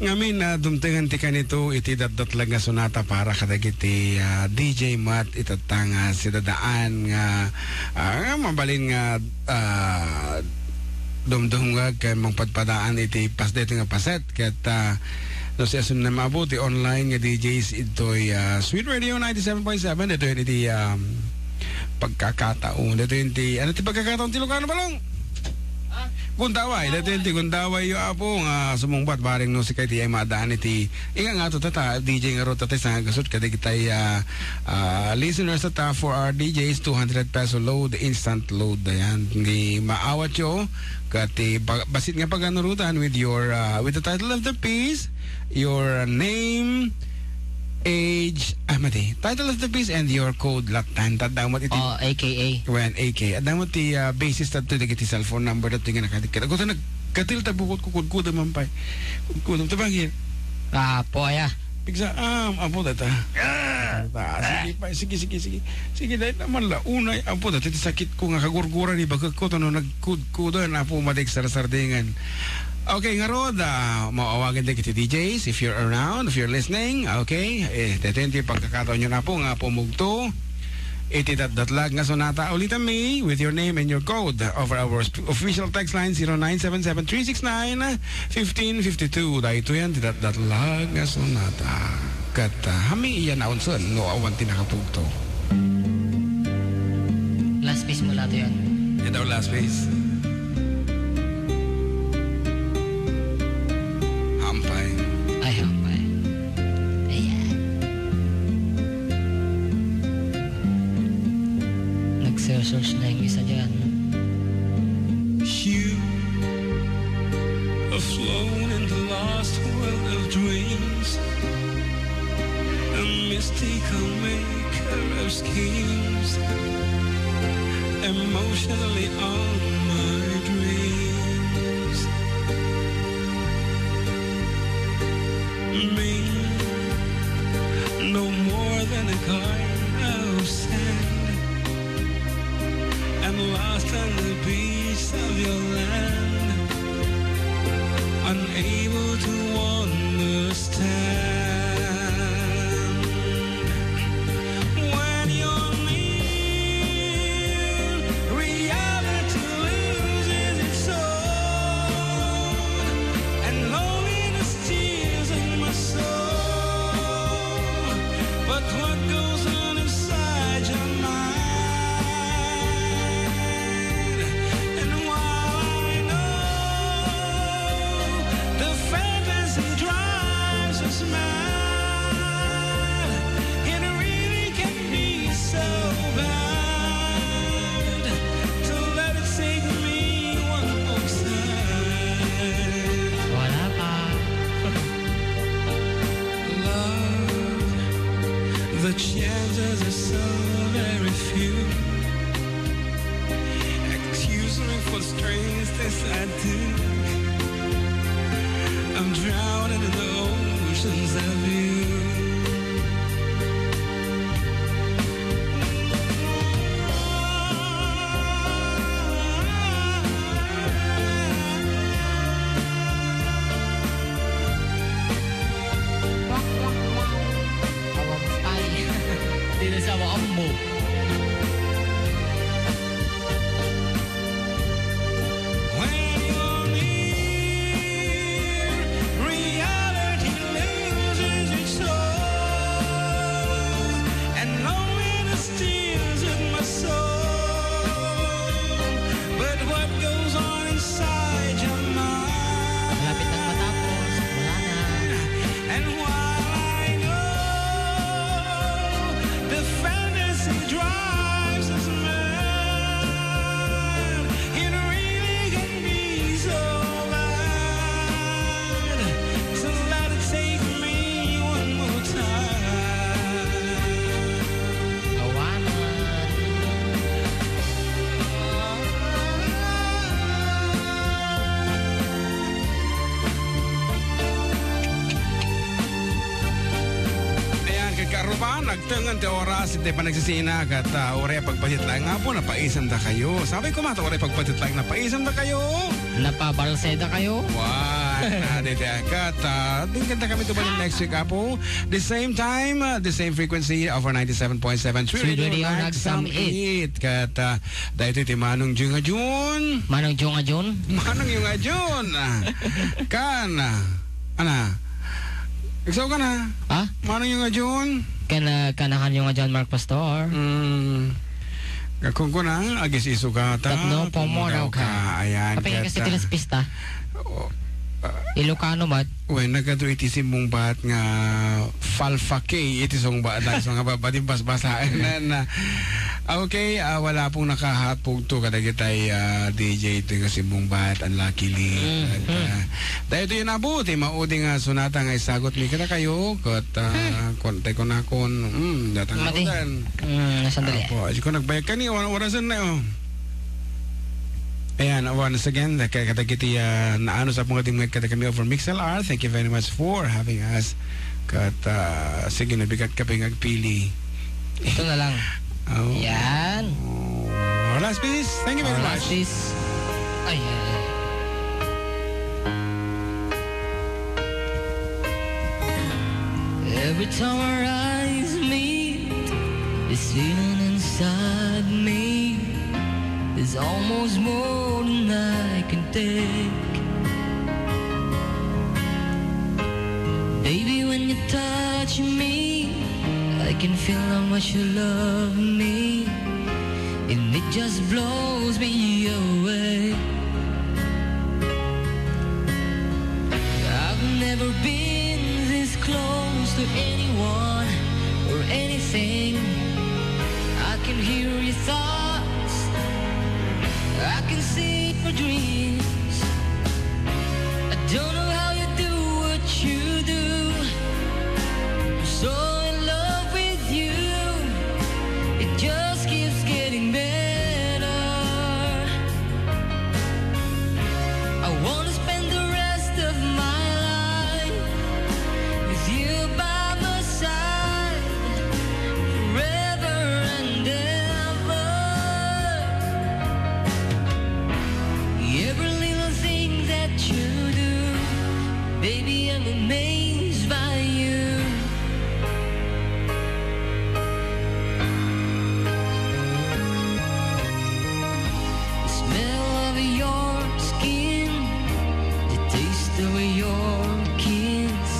ngamin na dumtengan ti kanito iti datdat lang nga sonata para kadagiti DJ Matt itatanga si dadaan nga mabalin nga dumdumgag kay mangpadpadaan iti pasdet nga paset ket no siya sun na mabuti online nga DJs ito'y Sweet Radio 97.7 ito yun iti pagkakataon ito yun ti pagkakataon ti Lucano Balong Gundaway, dito yung Gundaway yung apo nga sumungbat baring no si kay ti ay maadaan iti inga nga to tata DJ nga ro tata sa gasot kada kitay listeners tata for our DJs 200 peso load instant load yan hindi maawat yo kati basit nga paganurutan with your with the title of the piece, your name, age, title of the piece and your code latan tadamot iti AKA when AKA adamot ti basis tato iti cellphone number tato nga nakadikit ako ta nagkatil tabukot kukudkuda man pa kudkudam tabangin po aya pigsa apo data sige dahil naman la unay apo data ti sakit ko nga kagurgura ni bagag ko tano nagkudkuda na po madik sardingan. Okay, nga rod, mawawagan din kiti DJs if you're around, if you're listening, okay, dito yung pagkakataon nyo na po nga pumugto iti datlag nga sonata ulitan me with your name and your code over our official text line 0977-369-1552 dahito yan datlag nga sonata kat hami iyan na unson no awan tinakapugto last piece mula to yan ito last piece search na yung isa dyan. You have flown in the lost world of dreams, a mystical maker of schemes, emotionally on my dreams. Me, no more than a kind of sand, I'm lost on the beach of your land, unable to understand. When you're near, reality loses its soul, and loneliness steals in my soul. But what goes on inside your mind? The chances are so very few. Excuse me for the strange things I do. I'm drowning in the oceans of you. Nagtangan ti oras iti panagsisina kat oray pagpasit lang nga po napaisam da kayo. Sabi ko mata oray pagpasit lang napaisam da kayo. Napabalseda kayo. Wow. Din kanta kami to balik next week, Apo. The same time, the same frequency of our 97.7 Sweet Radio Nagsam 8. Kata, dahil ito Manong Jung Ajun. Manong Jung Ajun? Manong Jung Ajun. Ana? Iksaw ka na? Ha? Manong Jung Ajun? Kanahan yung John Mark Pastor. Kung ko na, agis iso ka ta. Tapno, pomoraw ka. Ayan. Kapag kasi tilas pista. Ilocano mat? Uy, nagkado iti simbong bat nga falfa K iti song bat na nga babating basbasain na. Okay, wala pong nakahatpog to kada kitay DJ ito nga simbong bat unluckily. Dahil ito yun abot, maudi nga sunata nga isagot mi kita kayo kat kontay ko na kon datang Mati. Nasandali. Apo, ko nagbayag kani orasan na yun. Ayan, once again, kata-kiti naano sa mga tingin kata kami over MixLR. Thank you very much for having us. Sige, nabigat ka pa yung agpili. Ito na lang. Oh. Yan. Last piece. Thank you very much. Last piece. Ay. Every time our eyes meet, the feeling inside me is almost more than I can take. Baby, when you touch me, I can feel how much you love me, and it just blows me away. I've never been this close to anyone or anything. I can hear your thoughts, I can see your dreams. I don't know how you do what you do. I'm so in love with you. It just keeps getting better. I wanna spend the rest of my life with you by my side, forever and ever. Every little thing that you do, baby, I'm amazed by you. The smell of your skin, the taste of your kiss,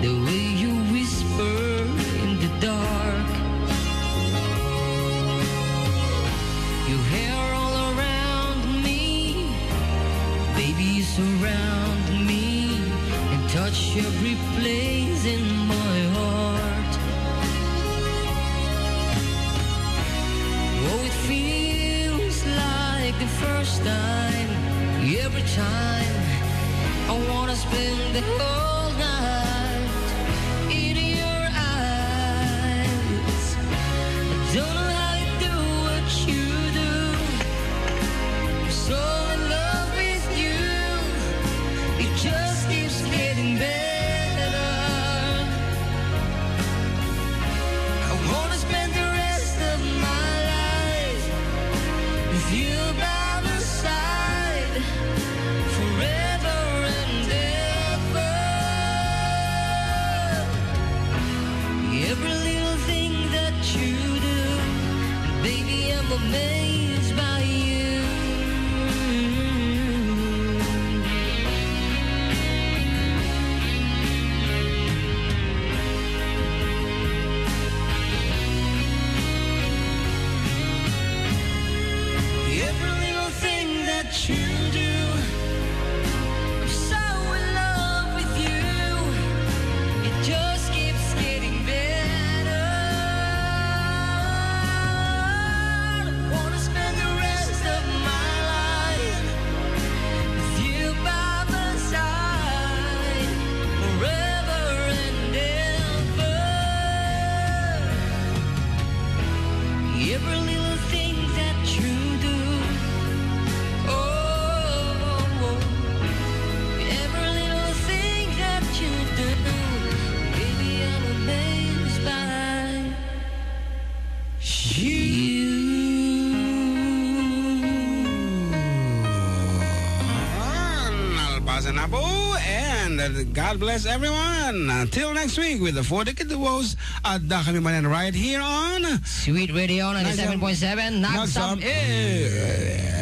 the way you whisper in the dark, your hair all around me, baby, you surround me and touch every place in my heart. Oh, it feels like the first time. Every time I wanna spend the whole night in your eyes. I don't know how you do what you do. I'm so in love with you. It just keeps getting better. I wanna spend the rest of my life with you by my side, forever and ever. Apo. And God bless everyone. Until next week with the 4 Decade Duos at Kami Manan right here on Sweet Radio 97.7. Knock some air.